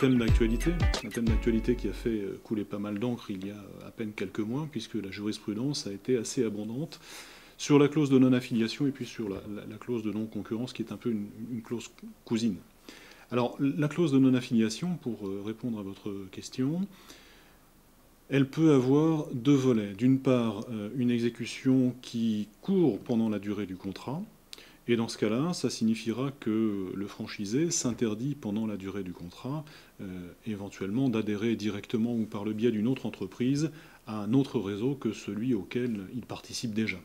thème d'actualité qui a fait couler pas mal d'encre il y a à peine quelques mois, puisque la jurisprudence a été assez abondante sur la clause de non-affiliation et puis sur la clause de non-concurrence, qui est un peu une clause cousine. Alors, la clause de non-affiliation, pour répondre à votre question, elle peut avoir deux volets. D'une part, une exécution qui court pendant la durée du contrat, et dans ce cas-là, ça signifiera que le franchisé s'interdit pendant la durée du contrat, éventuellement d'adhérer directement ou par le biais d'une autre entreprise à un autre réseau que celui auquel il participe déjà.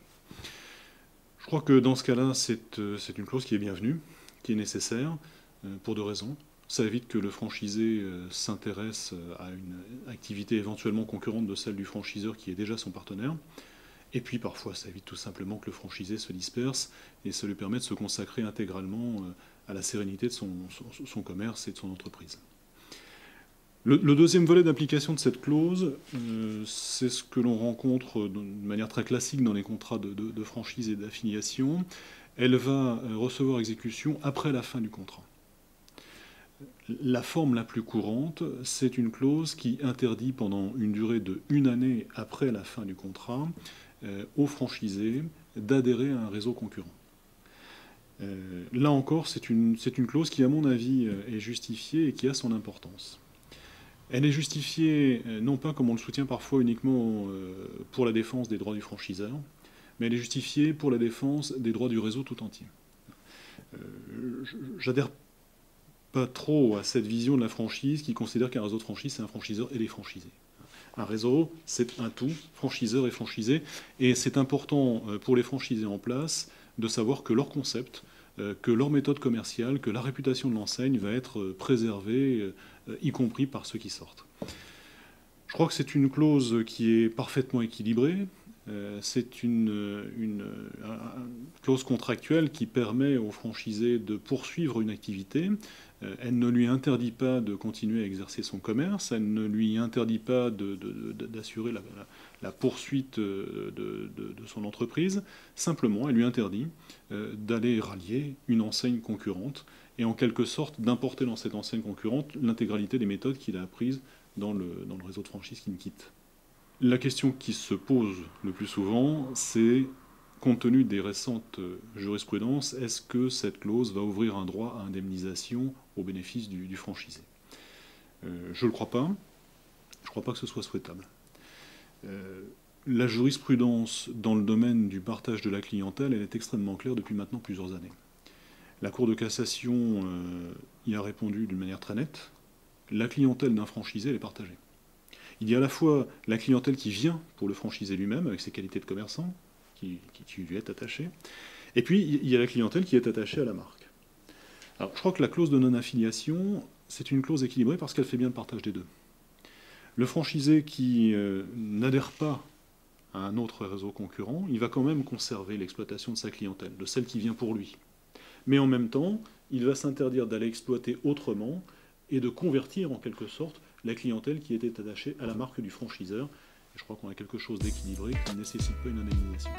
Je crois que dans ce cas-là, c'est une clause qui est bienvenue, qui est nécessaire, pour deux raisons. Ça évite que le franchisé s'intéresse à une activité éventuellement concurrente de celle du franchiseur qui est déjà son partenaire. Et puis parfois, ça évite tout simplement que le franchisé se disperse et ça lui permet de se consacrer intégralement à la sérénité de son commerce et de son entreprise. Le deuxième volet d'application de cette clause, c'est ce que l'on rencontre de manière très classique dans les contrats de franchise et d'affiliation. Elle va recevoir exécution après la fin du contrat. La forme la plus courante, c'est une clause qui interdit pendant une durée de 1 année après la fin du contrat aux franchisés d'adhérer à un réseau concurrent. Là encore, c'est une clause qui, à mon avis, est justifiée et qui a son importance. Elle est justifiée non pas comme on le soutient parfois uniquement pour la défense des droits du franchiseur, mais elle est justifiée pour la défense des droits du réseau tout entier. J'adhère pas trop à cette vision de la franchise qui considère qu'un réseau de franchise, c'est un franchiseur et les franchisés. Un réseau, c'est un tout, franchiseur et franchisé, et c'est important pour les franchisés en place de savoir que leur concept, que leur méthode commerciale, que la réputation de l'enseigne va être préservée, y compris par ceux qui sortent. Je crois que c'est une clause qui est parfaitement équilibrée. C'est une clause contractuelle qui permet au franchisé de poursuivre une activité. Elle ne lui interdit pas de continuer à exercer son commerce, elle ne lui interdit pas d'assurer la poursuite de son entreprise. Simplement, elle lui interdit d'aller rallier une enseigne concurrente et en quelque sorte d'importer dans cette enseigne concurrente l'intégralité des méthodes qu'il a apprises dans le réseau de franchise qu'il quitte. La question qui se pose le plus souvent, c'est, compte tenu des récentes jurisprudences, est-ce que cette clause va ouvrir un droit à indemnisation au bénéfice du franchisé ? Je ne le crois pas. Je ne crois pas que ce soit souhaitable. La jurisprudence dans le domaine du partage de la clientèle, elle est extrêmement claire depuis maintenant plusieurs années. La Cour de cassation y a répondu d'une manière très nette. La clientèle d'un franchisé, elle est partagée. Il y a à la fois la clientèle qui vient pour le franchisé lui-même, avec ses qualités de commerçant, qui lui est attachée, et puis il y a la clientèle qui est attachée à la marque. Alors je crois que la clause de non-affiliation, c'est une clause équilibrée parce qu'elle fait bien le partage des deux. Le franchisé qui n'adhère pas à un autre réseau concurrent, il va quand même conserver l'exploitation de sa clientèle, de celle qui vient pour lui. Mais en même temps, il va s'interdire d'aller exploiter autrement et de convertir en quelque sorte la clientèle qui était attachée à la marque du franchiseur. Et je crois qu'on a quelque chose d'équilibré qui ne nécessite pas une indemnisation.